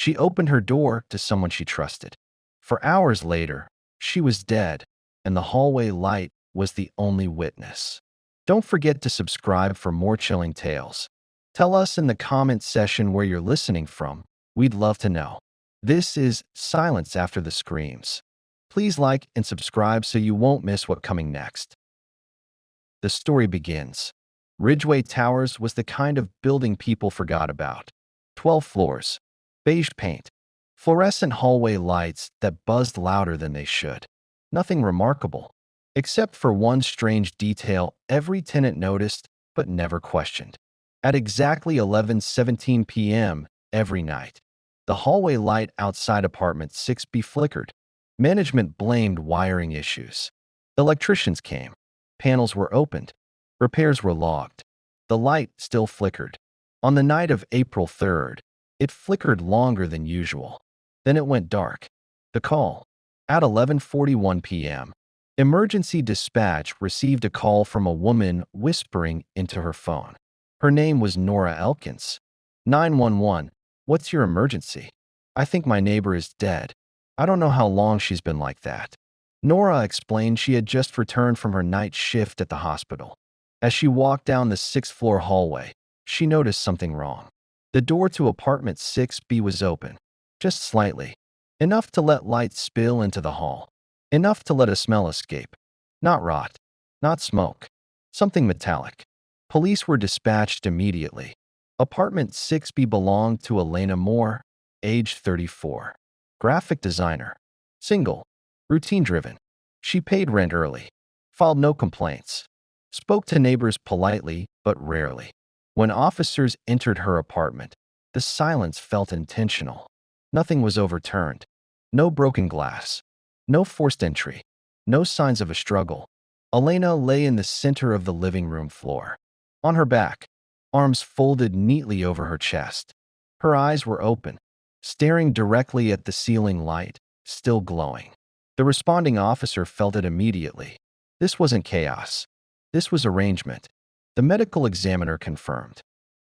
She opened her door to someone she trusted. For hours later, she was dead, and the hallway light was the only witness. Don't forget to subscribe for more chilling tales. Tell us in the comment section where you're listening from. We'd love to know. This is Silence After the Screams. Please like and subscribe so you won't miss what's coming next. The story begins. Ridgeway Towers was the kind of building people forgot about. 12 floors, beige paint, fluorescent hallway lights that buzzed louder than they should. Nothing remarkable, except for one strange detail every tenant noticed but never questioned. At exactly 11:17 p.m. every night, the hallway light outside apartment 6B flickered. Management blamed wiring issues. Electricians came. Panels were opened. Repairs were logged. The light still flickered. On the night of April 3rd, it flickered longer than usual. Then it went dark. The call. At 11:41 p.m., emergency dispatch received a call from a woman whispering into her phone. Her name was Nora Elkins. 911, what's your emergency? I think my neighbor is dead. I don't know how long she's been like that. Nora explained she had just returned from her night shift at the hospital. As she walked down the 6th-floor hallway, she noticed something wrong. The door to apartment 6B was open, just slightly, enough to let light spill into the hall, enough to let a smell escape. Not rot, not smoke, something metallic. Police were dispatched immediately. Apartment 6B belonged to Elena Moore, age 34. Graphic designer. Single. Routine-driven. She paid rent early. Filed no complaints. Spoke to neighbors politely, but rarely. When officers entered her apartment, the silence felt intentional. Nothing was overturned. No broken glass. No forced entry. No signs of a struggle. Elena lay in the center of the living room floor. On her back, arms folded neatly over her chest. Her eyes were open, staring directly at the ceiling light, still glowing. The responding officer felt it immediately. This wasn't chaos. This was arrangement. The medical examiner confirmed.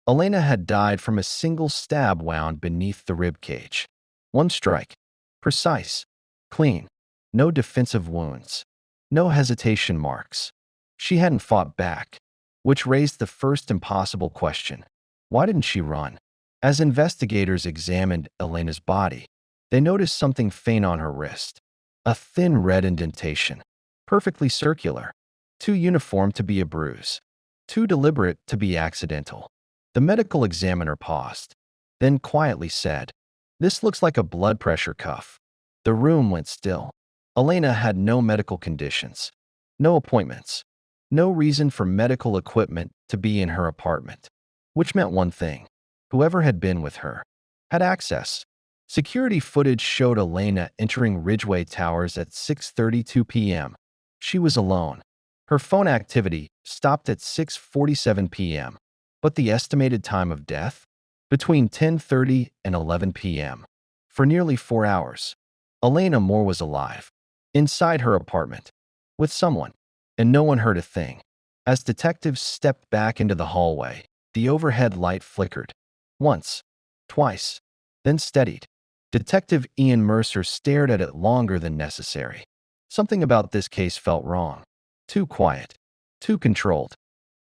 Elena had died from a single stab wound beneath the rib cage. One strike. Precise. Clean. No defensive wounds. No hesitation marks. She hadn't fought back, which raised the first impossible question. Why didn't she run? As investigators examined Elena's body, they noticed something faint on her wrist. A thin red indentation. Perfectly circular. Too uniform to be a bruise. Too deliberate to be accidental. The medical examiner paused, then quietly said, "This looks like a blood pressure cuff." The room went still. Elena had no medical conditions, no appointments, no reason for medical equipment to be in her apartment, which meant one thing. Whoever had been with her had access. Security footage showed Elena entering Ridgeway Towers at 6:32 p.m. She was alone. Her phone activity stopped at 6:47 p.m., but the estimated time of death? Between 10:30 and 11 p.m. For nearly 4 hours, Elena Moore was alive, inside her apartment, with someone, and no one heard a thing. As detectives stepped back into the hallway, the overhead light flickered. Once, twice, then steadied. Detective Ian Mercer stared at it longer than necessary. Something about this case felt wrong. Too quiet, too controlled,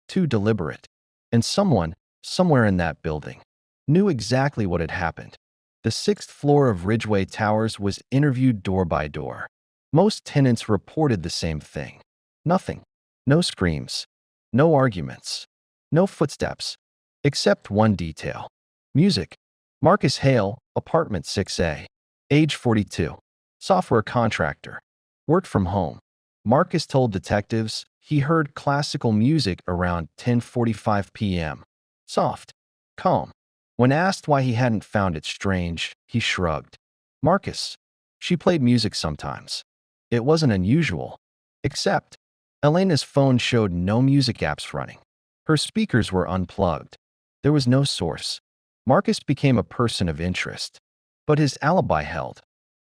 too deliberate. And someone, somewhere in that building, knew exactly what had happened. The 6th floor of Ridgeway Towers was interviewed door by door. Most tenants reported the same thing. Nothing. No screams. No arguments. No footsteps. Except one detail. Music. Marcus Hale, apartment 6A. Age 42. Software contractor. Worked from home. Marcus told detectives he heard classical music around 10:45 p.m. Soft. Calm. When asked why he hadn't found it strange, he shrugged. Marcus. She played music sometimes. It wasn't unusual. Except, Elena's phone showed no music apps running. Her speakers were unplugged. There was no source. Marcus became a person of interest. But his alibi held.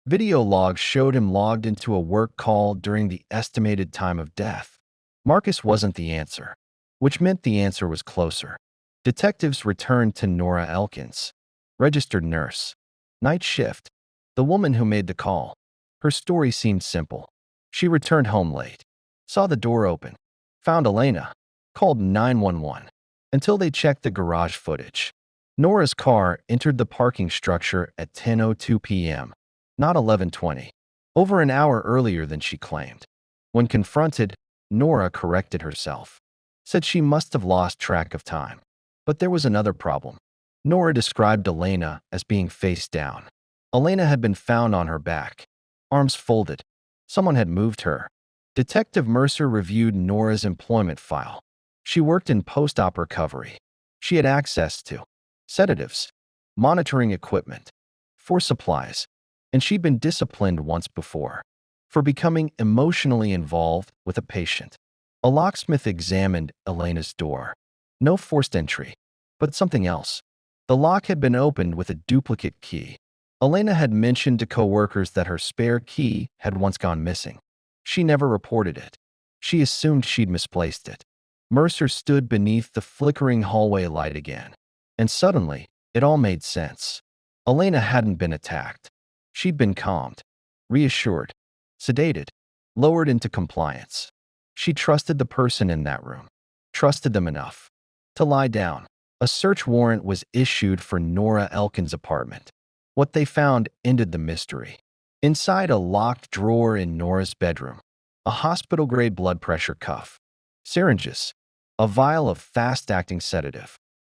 Video logs showed him logged into a work call during the estimated time of death. Marcus wasn't the answer, which meant the answer was closer. Detectives returned to Nora Elkins, registered nurse. Night shift. The woman who made the call. Her story seemed simple. She returned home late, saw the door open, found Elena, called 911. Until they checked the garage footage. Nora's car entered the parking structure at 10:02 p.m., not 11:20, over an hour earlier than she claimed. When confronted, Nora corrected herself, said she must have lost track of time. But there was another problem. Nora described Elena as being face down. Elena had been found on her back, arms folded. Someone had moved her. Detective Mercer reviewed Nora's employment file. She worked in post-op recovery. She had access to sedatives, monitoring equipment, force supplies, and she'd been disciplined once before for becoming emotionally involved with a patient. A locksmith examined Elena's door. No forced entry, but something else. The lock had been opened with a duplicate key. Elena had mentioned to coworkers that her spare key had once gone missing. She never reported it. She assumed she'd misplaced it. Mercer stood beneath the flickering hallway light again, and suddenly, it all made sense. Elena hadn't been attacked. She'd been calmed, reassured, sedated, lowered into compliance. She trusted the person in that room, trusted them enough to lie down. A search warrant was issued for Nora Elkin's apartment. What they found ended the mystery. Inside a locked drawer in Nora's bedroom, a hospital-grade blood pressure cuff, syringes, a vial of fast-acting sedative,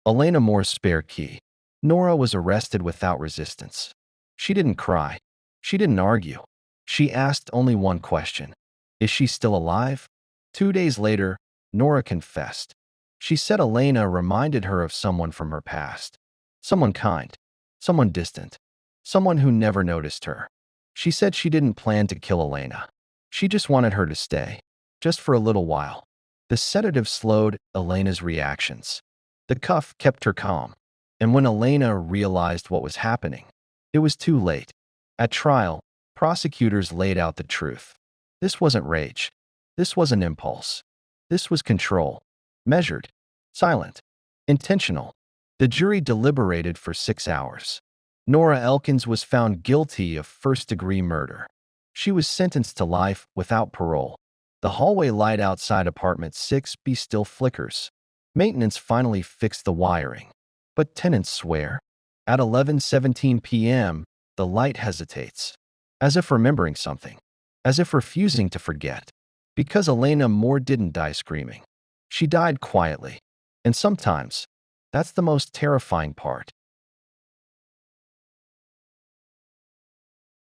Elena Moore's spare key. Nora was arrested without resistance. She didn't cry. She didn't argue. She asked only one question. Is she still alive? 2 days later, Nora confessed. She said Elena reminded her of someone from her past. Someone kind, someone distant, someone who never noticed her. She said she didn't plan to kill Elena. She just wanted her to stay, just for a little while. The sedative slowed Elena's reactions. The cuff kept her calm. And when Elena realized what was happening, it was too late. At trial, prosecutors laid out the truth. This wasn't rage. This wasn't impulse. This was control. Measured, silent, intentional. The jury deliberated for 6 hours. Nora Elkins was found guilty of first-degree murder. She was sentenced to life without parole. The hallway light outside apartment 6B still flickers. Maintenance finally fixed the wiring. But tenants swear. At 11:17 p.m., the light hesitates, as if remembering something, as if refusing to forget. Because Elena Moore didn't die screaming. She died quietly. And sometimes, that's the most terrifying part.